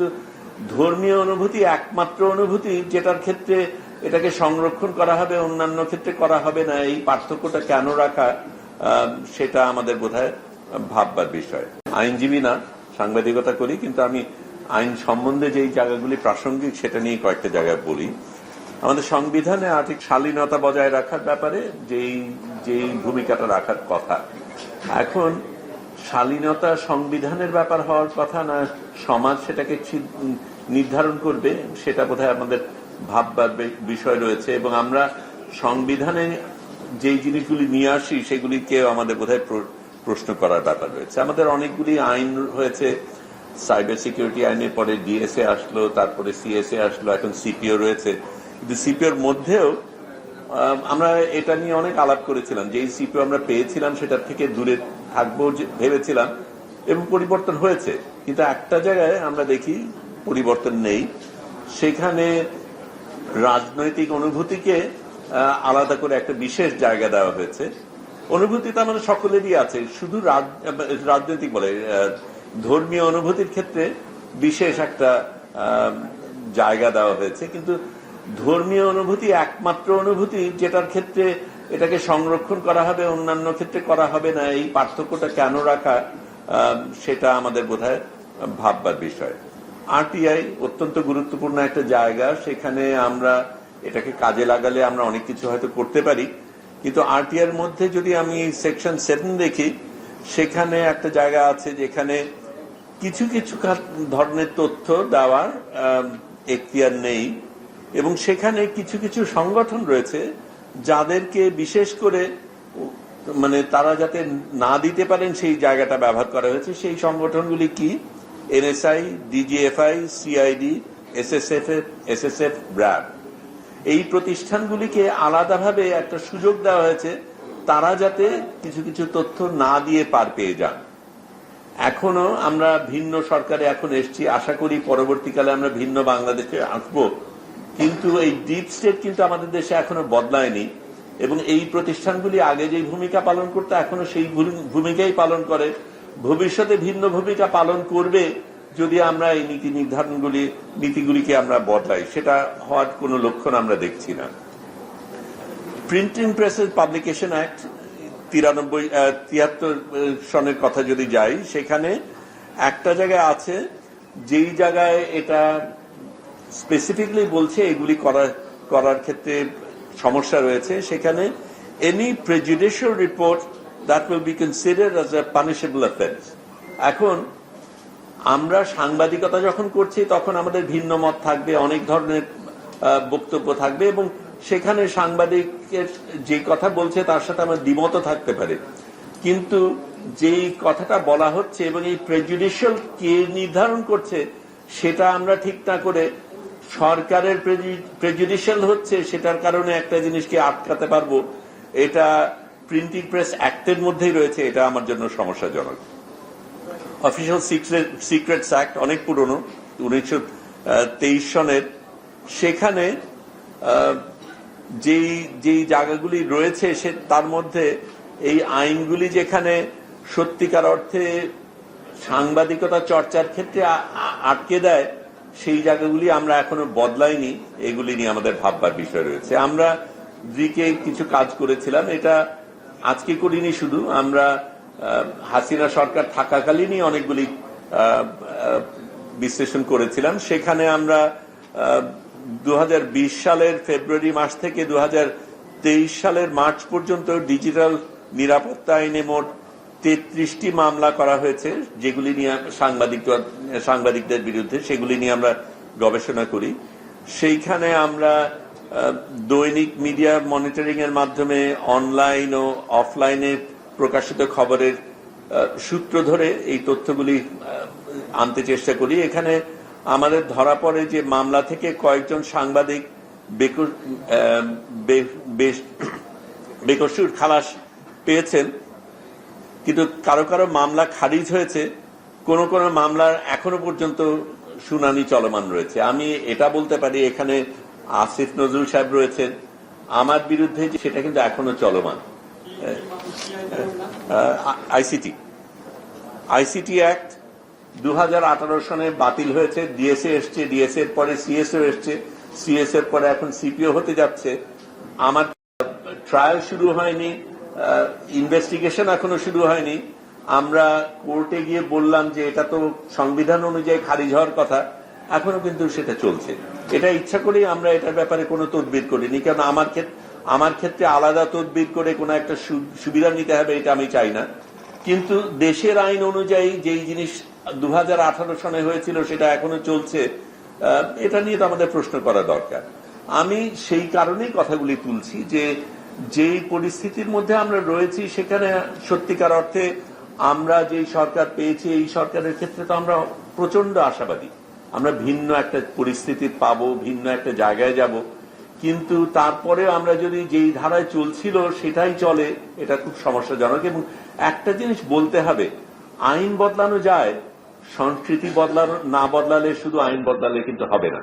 কিন্তু ধর্মীয় অনুভূতি একমাত্র অনুভূতি যেটার ক্ষেত্রে এটাকে সংরক্ষণ করা হবে, অন্যান্য ক্ষেত্রে করা হবে না। এই পার্থক্যটা কেন রাখা, সেটা আমাদের বোধহয় ভাববার বিষয়। আইনজীবী না, সাংবাদিকতা করি, কিন্তু আমি আইন সম্বন্ধে যেই জায়গাগুলি প্রাসঙ্গিক সেটা নিয়ে কয়েকটা জায়গায় বলি। আমাদের সংবিধানে আর্থিক শালীনতা বজায় রাখার ব্যাপারে যেই ভূমিকাটা রাখার কথা, এখন শালীনতা সংবিধানের ব্যাপার হওয়ার কথা না সমাজ সেটাকে নির্ধারণ করবে, সেটা বোধহয় আমাদের ভাববার বিষয় রয়েছে। এবং আমরা সংবিধানে যেই জিনিসগুলি নিয়ে আসি সেগুলিকে আমাদের বোধহয় প্রশ্ন করার ব্যাপার রয়েছে। আমাদের অনেকগুলি আইন হয়েছে, সাইবার সিকিউরিটি আইনের পরে ডিএসএ আসলো, তারপরে সিএসএ আসলো, এখন সিপিও রয়েছে। কিন্তু সিপিওর মধ্যেও আমরা এটা নিয়ে অনেক আলাপ করেছিলাম, যেই সিপিও আমরা পেয়েছিলাম সেটার থেকে দূরে থাকবো ভেবেছিলাম, এবং পরিবর্তন হয়েছে। কিন্তু একটা জায়গায় আমরা দেখি পরিবর্তন নেই, সেখানে রাজনৈতিক অনুভূতিকে আলাদা করে একটা বিশেষ জায়গা দেওয়া হয়েছে। অনুভূতি তো আমাদের সকলেরই আছে, শুধু রাজনৈতিক বলে ধর্মীয় অনুভূতির ক্ষেত্রে বিশেষ একটা জায়গা দেওয়া হয়েছে। কিন্তু ধর্মীয় অনুভূতি একমাত্র অনুভূতি যেটার ক্ষেত্রে এটাকে সংরক্ষণ করা হবে, অন্যান্য ক্ষেত্রে করা হবে না। এই পার্থক্যটা কেন রাখা, সেটা আমাদের বোধহয় ভাববার বিষয়। আরটিআই অত্যন্ত গুরুত্বপূর্ণ একটা জায়গা, সেখানে আমরা এটাকে কাজে লাগালে আমরা অনেক কিছু হয়তো করতে পারি। কিন্তু আরটিআই এর মধ্যে যদি আমি সেকশন 7 দেখি, সেখানে একটা জায়গা আছে যেখানে কিছু কিছু ধরনের তথ্য দেওয়ার এখতিয়ার নেই, এবং সেখানে কিছু কিছু সংগঠন রয়েছে যাদেরকে বিশেষ করে মানে তারা যাতে না দিতে পারেন সেই জায়গাটা ব্যবহার করা হয়েছে। সেই সংগঠনগুলি কি? NSI, DGFI, CID, SSF, RAB. এই প্রতিষ্ঠানগুলিকে আলাদাভাবে একটা সুযোগ দেওয়া হয়েছে, তারা যাতে কিছু কিছু তথ্য না দিয়ে পার পেয়ে যান। এখনো আমরা ভিন্ন সরকারে এখন এসছি, আশা করি পরবর্তীকালে আমরা ভিন্ন বাংলাদেশে আসবো, কিন্তু এই ডিপ স্টেট কিন্তু আমাদের দেশে এখনো বদলায়নি, এবং এই প্রতিষ্ঠানগুলি আগে যে ভূমিকা পালন করতে এখনো সেই ভূমিকাই পালন করে, ভবিষ্যতে ভিন্ন ভূমিকা পালন করবে যদি আমরা এই নীতিগুলিকে আমরা বদলাই। সেটা হওয়ার কোনো লক্ষণ আমরা দেখছি না। প্রিন্টিং প্রেসেস পাবলিকেশন অ্যাক্ট 73 সনের কথা যদি যাই, সেখানে একটা জায়গায় আছে যেই জায়গায় এটা স্পেসিফিকলি বলছে এগুলি করার ক্ষেত্রে সমস্যা রয়েছে। সেখানে any prejudicial report that will be considered as a punishable offence. এখন আমরা সাংবাদিকতা যখন করছি তখন আমাদের ভিন্ন মত থাকবে, অনেক ধরনের বক্তব্য থাকবে, এবং সেখানে সাংবাদিকের যে কথা বলছে তার সাথে আমার দ্বিমত থাকতে পারে। কিন্তু যেই কথাটা বলা হচ্ছে এবং এই প্রেজুডিশিয়াল কে নির্ধারণ করছে সেটা আমরা ঠিক না করে সরকারের প্রেজুডিশিয়াল হচ্ছে সেটার কারণে একটা জিনিসকে আটকাতে পারবো, এটা প্রিন্টিং প্রেস অ্যাক্টের মধ্যেই রয়েছে। এটা আমার জন্য সমস্যাজনক। অফিসিয়াল সিক্রেটস অ্যাক্ট অনেক পুরনো, 1923 সনের। সেখানে যেই জায়গাগুলি রয়েছে তার মধ্যে এই আইনগুলি যেখানে সত্যিকার অর্থে সাংবাদিকতা চর্চার ক্ষেত্রে আটকে দেয়, সেই জায়গাগুলি আমরা এখনো বদলাইনি। এগুলি নিয়ে আমাদের ভাববার বিষয় রয়েছে। আমরা দিকে কিছু কাজ করেছিলাম, এটা আজকে করিনি, শুধু আমরা হাসিনা সরকার থাকাকালীনই অনেকগুলি বিশ্লেষণ করেছিলাম। সেখানে আমরা 2020 সালের ফেব্রুয়ারি মাস থেকে 2023 সালের মার্চ পর্যন্ত ডিজিটাল নিরাপত্তা আইনে মোট 33টি মামলা করা হয়েছে, যেগুলি নিয়ে সাংবাদিকদের বিরুদ্ধে, সেগুলি নিয়ে আমরা গবেষণা করি। সেইখানে আমরা দৈনিক মিডিয়া মনিটরিং এর মাধ্যমে অনলাইন ও অফলাইনে প্রকাশিত খবরের সূত্র ধরে এই তথ্যগুলি আনতে চেষ্টা করি। এখানে আমাদের ধরা পড়ে যে মামলা থেকে কয়েকজন সাংবাদিক বেকসুর খালাস পেয়েছেন, কিন্তু কারো কারো মামলা খারিজ হয়েছে, কোন কোন মামলার এখনো পর্যন্ত শুনানি চলমান রয়েছে। আমি এটা বলতে পারি, এখানে আসিফ নজরুল সাহেব রয়েছেন, আমার বিরুদ্ধে সেটা কিন্তু এখনো চলমান। আইসিটি অ্যাক্ট 2018 সনে বাতিল হয়েছে, ডিএসএ এসছে, ডিএসএ এর পরে সিএসও এসছে, সিএস এর পরে এখন সিপিও হতে যাচ্ছে। আমার ট্রায়াল শুরু হয়নি, ইনভেস্টিগেশন এখনো শুরু হয়নি। আমরা কোর্টে গিয়ে বললাম যে এটা তো সংবিধান অনুযায়ী খারিজ হওয়ার কথা, এখনো কিন্তু সেটা চলছে। এটা ইচ্ছা করেই আমরা এটার ব্যাপারে কোনো তদবির করিনি, কারণ আমার ক্ষেত্রে আলাদা তদবির করে কোনো একটা সুবিধা নিতে হবে এটা আমি চাই না। কিন্তু দেশের আইন অনুযায়ী যেই জিনিস 2018 সনে হয়েছিল সেটা এখনো চলছে, এটা নিয়ে তো আমাদের প্রশ্ন করা দরকার। আমি সেই কারণেই কথাগুলি তুলছি যে যেই পরিস্থিতির মধ্যে আমরা রয়েছি সেখানে সত্যিকার অর্থে আমরা যেই সরকার পেয়েছি এই সরকারের ক্ষেত্রে তো আমরা প্রচন্ড আশাবাদী, আমরা ভিন্ন একটা পরিস্থিতি পাবো, ভিন্ন একটা জায়গায় যাব। কিন্তু তারপরে আমরা যদি যেই ধারায় চলছিল সেটাই চলে, এটা খুব সমস্যাজনক। এবং একটা জিনিস বলতে হবে, আইন বদলানো যায়, সংস্কৃতি না বদলালে শুধু আইন বদলালে কিন্তু হবে না।